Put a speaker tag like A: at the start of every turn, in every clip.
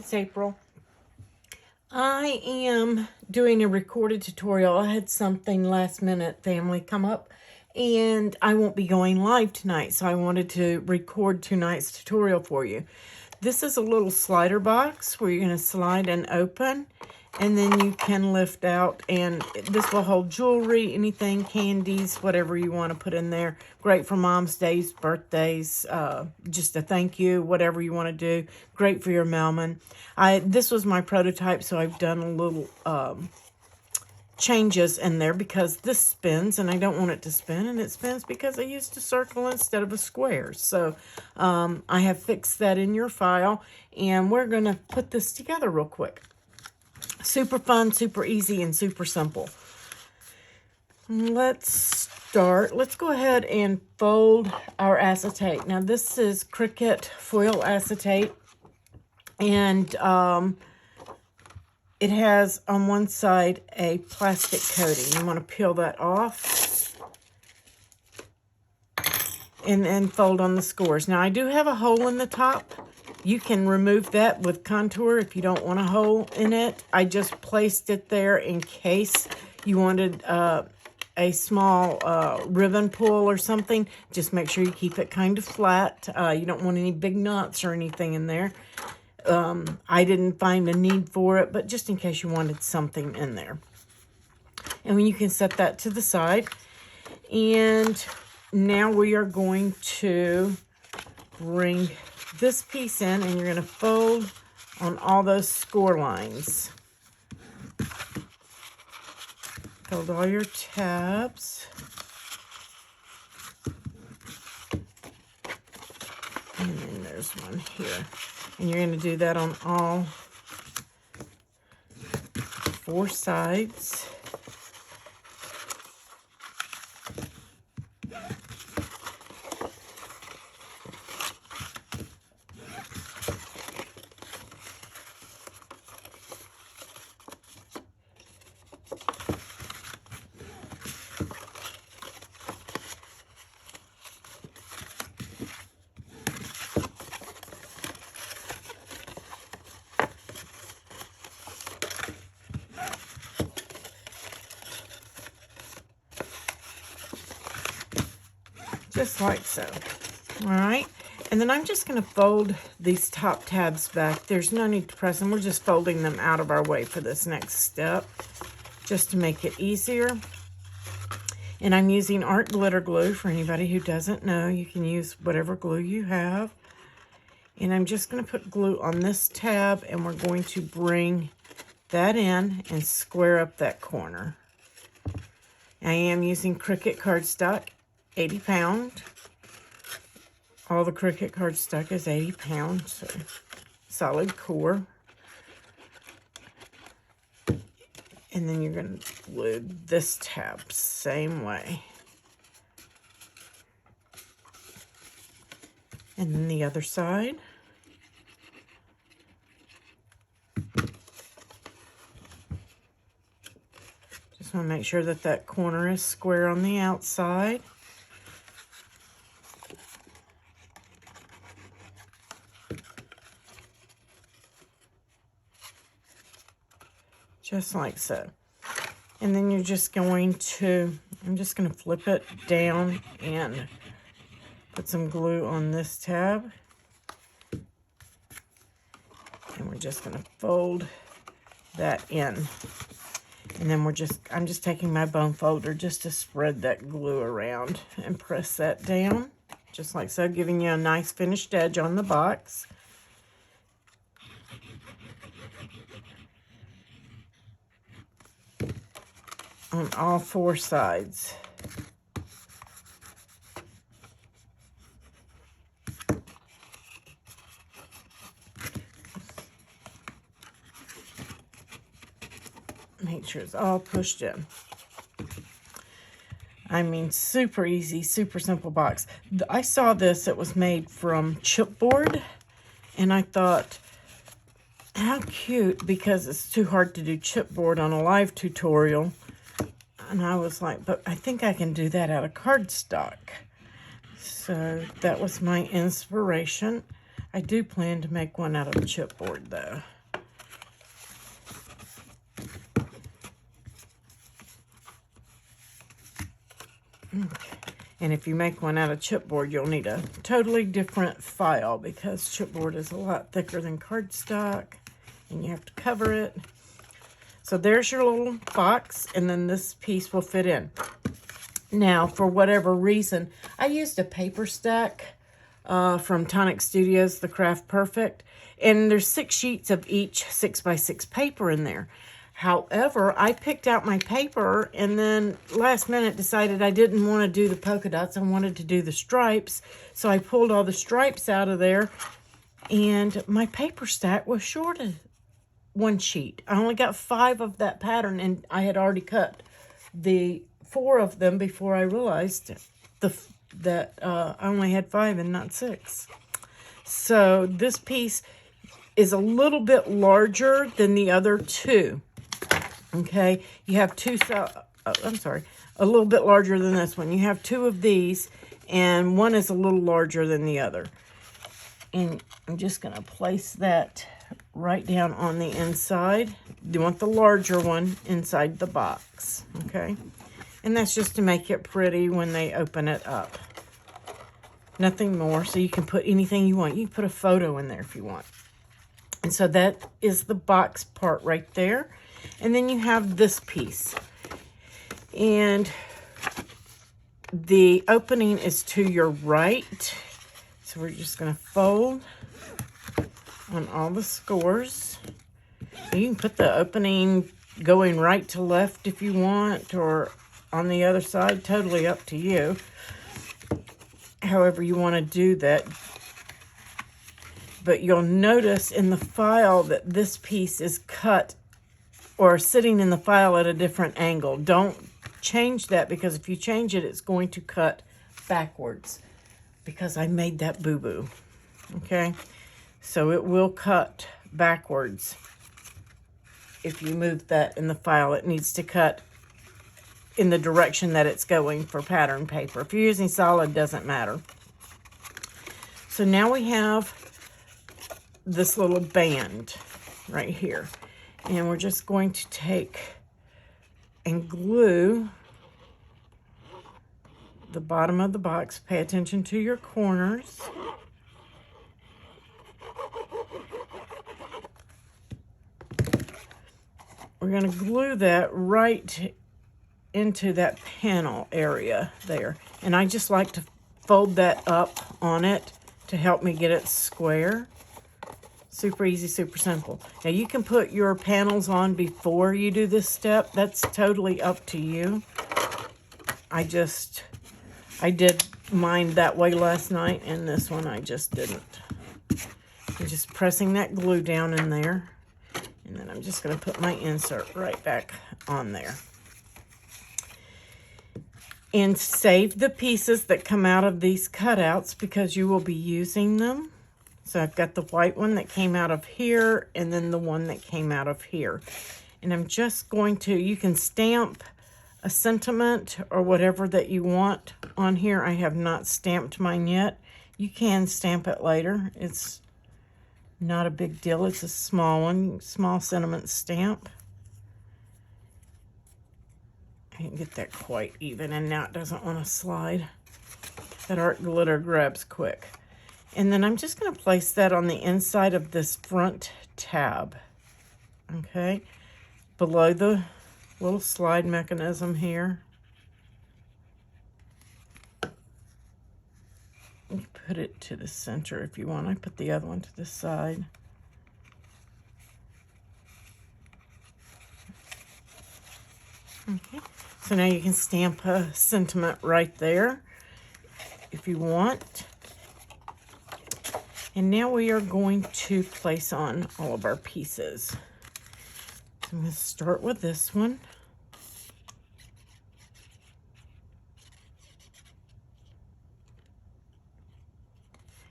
A: it's April. I am doing a recorded tutorial. I had something last minute family come up and I won't be going live tonight, so I wanted to record tonight's tutorial for you. This is a little slider box where you're going to slide and open, and then you can lift out, and this will hold jewelry, anything, candies, whatever you want to put in there. Great for mom's days, birthdays, just a thank you, whatever you want to do. Great for your mailman. This was my prototype, so I've done a little changes in there because this spins and I don't want it to spin, and it spins because I used a circle instead of a square. So I have fixed that in your file, and we're going to put this together real quick. Super fun, super easy, and super simple. Let's start. Let's go ahead and fold our acetate. Now this is Cricut foil acetate, and it has on one side a plastic coating. You want to peel that off and then fold on the scores. Now I do have a hole in the top. You can remove that with contour if you don't want a hole in it. I just placed it there in case you wanted a small ribbon pull or something. Just make sure you keep it kind of flat. You don't want any big knots or anything in there. I didn't find a need for it, but just in case you wanted something in there. And when you can set that to the side. And now we are going to bring this piece in, and you're going to fold on all those score lines. Fold all your tabs. And then there's one here. And you're going to do that on all 4 sides. Just like so. All right. And then I'm just going to fold these top tabs back. There's no need to press them. We're just folding them out of our way for this next step, just to make it easier. And I'm using art glitter glue. For anybody who doesn't know, you can use whatever glue you have. And I'm just going to put glue on this tab, and we're going to bring that in and square up that corner. I am using Cricut cardstock. 80 pound. All the Cricut cardstock is 80 pounds. So solid core. And then you're going to glue this tab same way. And then the other side. Just want to make sure that that corner is square on the outside. Just like so. And then you're just going to, I'm just going to flip it down and put some glue on this tab. And we're just going to fold that in. And then I'm just taking my bone folder just to spread that glue around and press that down. Just like so, giving you a nice finished edge on the box. On all 4 sides. Make sure it's all pushed in. I mean, super easy, super simple box. I saw this, it was made from chipboard, and I thought, how cute, because it's too hard to do chipboard on a live tutorial. And I was like, but I think I can do that out of cardstock. So that was my inspiration. I do plan to make one out of chipboard though. Okay. And if you make one out of chipboard, you'll need a totally different file because chipboard is a lot thicker than cardstock and you have to cover it. So there's your little box, and then this piece will fit in. Now, for whatever reason, I used a paper stack from Tonic Studios, the Craft Perfect, and there's 6 sheets of each 6x6 paper in there. However, I picked out my paper and then last minute decided I didn't want to do the polka dots. I wanted to do the stripes. So I pulled all the stripes out of there and my paper stack was short of 1 sheet. I only got 5 of that pattern and I had already cut the 4 of them before I realized that I only had 5 and not 6. So this piece is a little bit larger than the other 2. Okay, you have 2, a little bit larger than this one. You have 2 of these, and one is a little larger than the other. And I'm just going to place that right down on the inside. You want the larger one inside the box, okay? And that's just to make it pretty when they open it up. Nothing more, so you can put anything you want. You can put a photo in there if you want. And so that is the box part right there. And then you have this piece. And the opening is to your right. So we're just going to fold on all the scores. You can put the opening going right to left if you want, or on the other side, totally up to you. However you want to do that. But you'll notice in the file that this piece is cut or sitting in the file at a different angle. Don't change that, because if you change it, it's going to cut backwards, because I made that boo-boo, okay? So it will cut backwards if you move that in the file. It needs to cut in the direction that it's going for pattern paper. If you're using solid, doesn't matter. So now we have this little band right here. And we're just going to take and glue the bottom of the box. Pay attention to your corners. We're going to glue that right into that panel area there. And I just like to fold that up on it to help me get it square. Super easy, super simple. Now you can put your panels on before you do this step. That's totally up to you. I did mine that way last night, and this one I just didn't. I'm just pressing that glue down in there, and then I'm just going to put my insert right back on there. And save the pieces that come out of these cutouts because you will be using them. So I've got the white one that came out of here, and then the one that came out of here. And I'm just going to, you can stamp a sentiment or whatever that you want on here. I have not stamped mine yet. You can stamp it later. It's not a big deal. It's a small one, small sentiment stamp. I didn't get that quite even, and now it doesn't want to slide. That art glitter grabs quick. And then I'm just going to place that on the inside of this front tab, okay, below the little slide mechanism here. You put it to the center if you want. I put the other one to the side. Okay, so now you can stamp a sentiment right there if you want. And now we are going to place on all of our pieces. So I'm going to start with this one.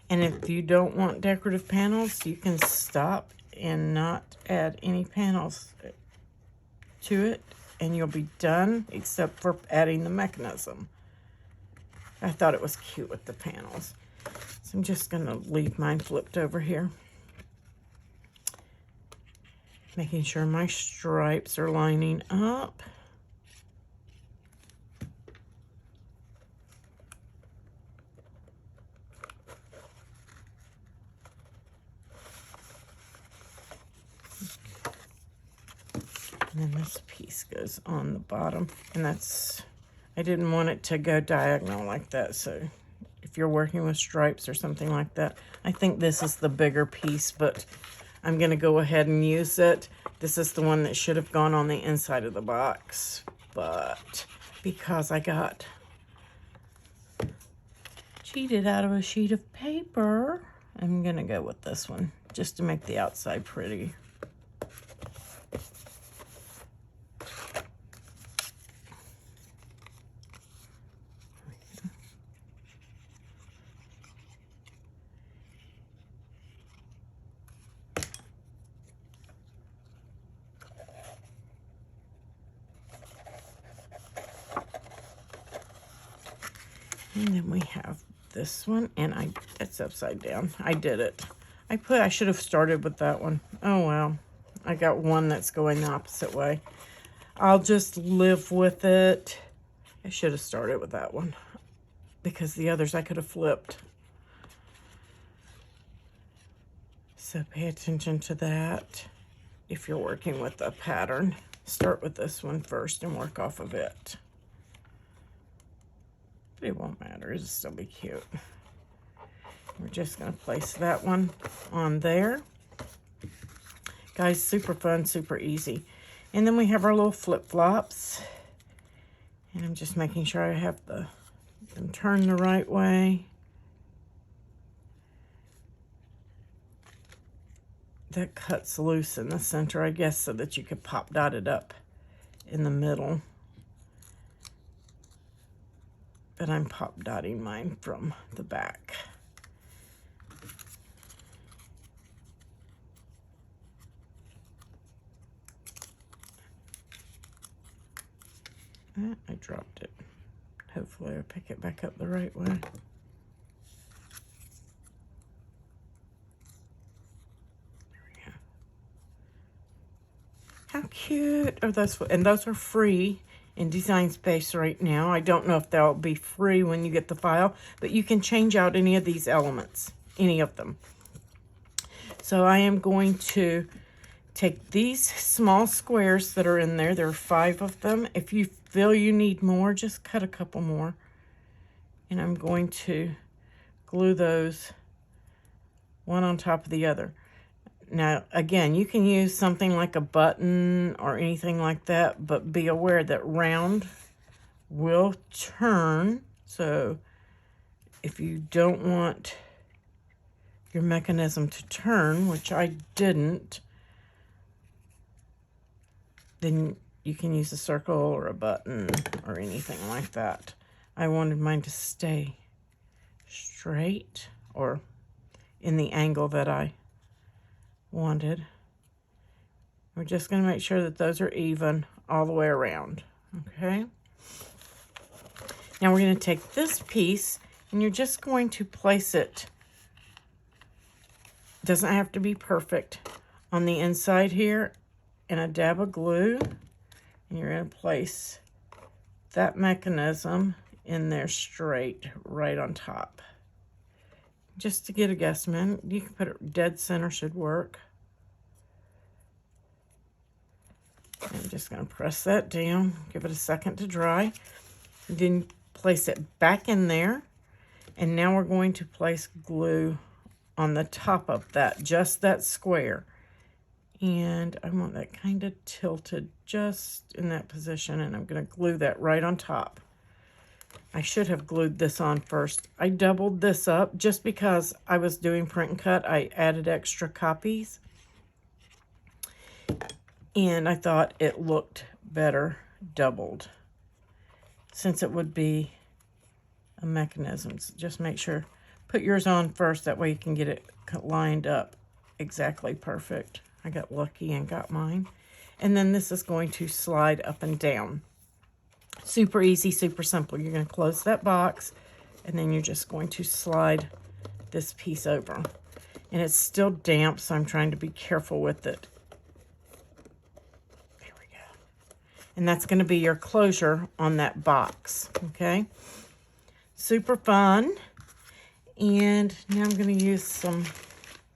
A: And if you don't want decorative panels, you can stop and not add any panels to it, and you'll be done, except for adding the mechanism. I thought it was cute with the panels. So I'm just going to leave mine flipped over here. Making sure my stripes are lining up. And then this piece goes on the bottom, and that's, I didn't want it to go diagonal like that, so if you're working with stripes or something like that, I think this is the bigger piece, but I'm going to go ahead and use it. This is the one that should have gone on the inside of the box, but because I got cheated out of a sheet of paper, I'm going to go with this one just to make the outside pretty. And then we have this one, and it's upside down. I did it. I should have started with that one. Oh, well. I got one that's going the opposite way. I'll just live with it. I should have started with that one because the others I could have flipped. So pay attention to that. If you're working with a pattern, start with this one first and work off of it. It won't matter, it'll still be cute. We're just gonna place that one on there. Guys, super fun, super easy. And then we have our little flip-flops. And I'm just making sure I have them turned the right way. That cuts loose in the center, I guess, so that you could pop dot it up in the middle. But I'm pop dotting mine from the back. I dropped it. Hopefully I'll pick it back up the right way. There we go. How cute are those? And those are free in Design Space right now. I don't know if they'll be free when you get the file, but you can change out any of these elements, any of them. So I am going to take these small squares that are in there. There are 5 of them. If you feel you need more, just cut a couple more. And I'm going to glue those one on top of the other. Now, again, you can use something like a button or anything like that, but be aware that round will turn. So if you don't want your mechanism to turn, which I didn't, then you can use a circle or a button or anything like that. I wanted mine to stay straight or in the angle that I wanted. We're just going to make sure that those are even all the way around. Okay. Now we're going to take this piece and you're just going to place it. Doesn't have to be perfect. On the inside here, and a dab of glue, and you're going to place that mechanism in there straight right on top. Just to get a guesstimate, you can put it dead center, should work. I'm just going to press that down, give it a second to dry, then place it back in there, and now we're going to place glue on the top of that, just that square. And I want that kind of tilted just in that position, and I'm going to glue that right on top. I should have glued this on first. I doubled this up just because I was doing print and cut. I added extra copies, and I thought it looked better doubled since it would be a mechanism. So just make sure, put yours on first, that way you can get it lined up exactly perfect. I got lucky and got mine. And then this is going to slide up and down. Super easy, super simple. You're going to close that box, and then you're just going to slide this piece over. And it's still damp, so I'm trying to be careful with it. There we go. And that's going to be your closure on that box, okay? Super fun. And now I'm going to use some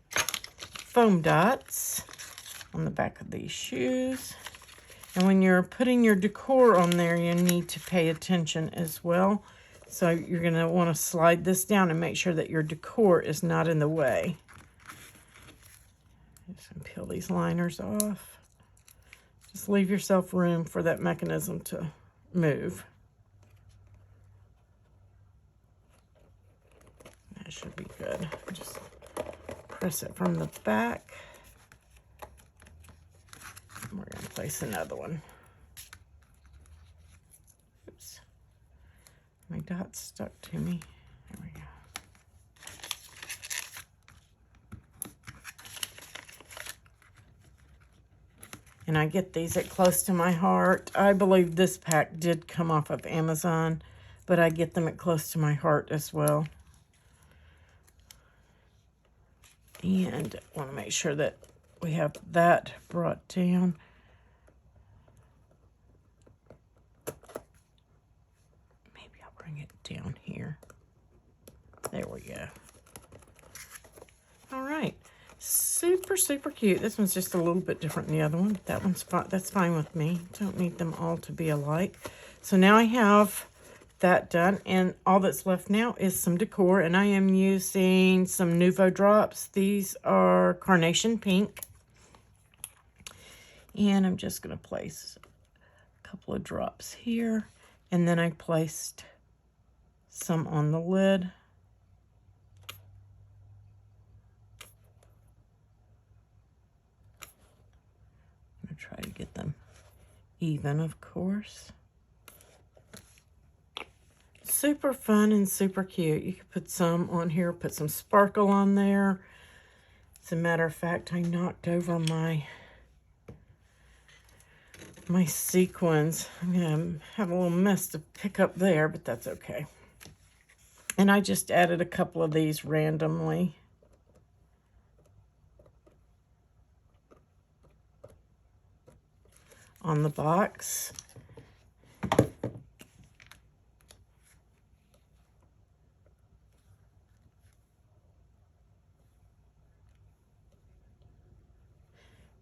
A: foam dots on the back of these shoes. And when you're putting your decor on there, you need to pay attention as well. So you're going to want to slide this down and make sure that your decor is not in the way. Just peel these liners off. Just leave yourself room for that mechanism to move. That should be good. Just press it from the back. And we're going to place another one. Oops. My dot's stuck to me. There we go. And I get these at close to my heart. I believe this pack did come off of Amazon, but I get them at close to my heart as well. And I want to make sure that we have that brought down. Maybe I'll bring it down here. There we go. All right. Super, super cute. This one's just a little bit different than the other one. That one's fine. That's fine with me. Don't need them all to be alike. So now I have that done, and all that's left now is some decor, and I am using some Nuvo drops. These are Carnation Pink. And I'm just going to place a couple of drops here, and then I placed some on the lid. I'm going to try to get them even, of course. Super fun and super cute. You could put some on here, put some sparkle on there. As a matter of fact, I knocked over my sequins. I'm going to have a little mess to pick up there, but that's okay. And I just added a couple of these randomly. On the box.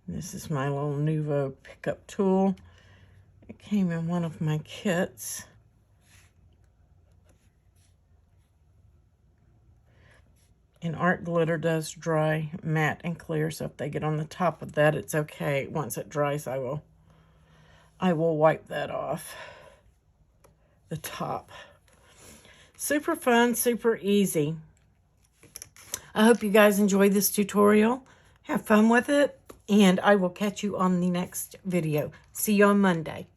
A: This is my little Nuvo pickup tool. It came in one of my kits. And art glitter does dry matte and clear, so if they get on the top of that, it's okay. Once it dries, I will wipe that off the top. Super fun, super easy. I hope you guys enjoyed this tutorial. Have fun with it. And I will catch you on the next video. See you on Monday.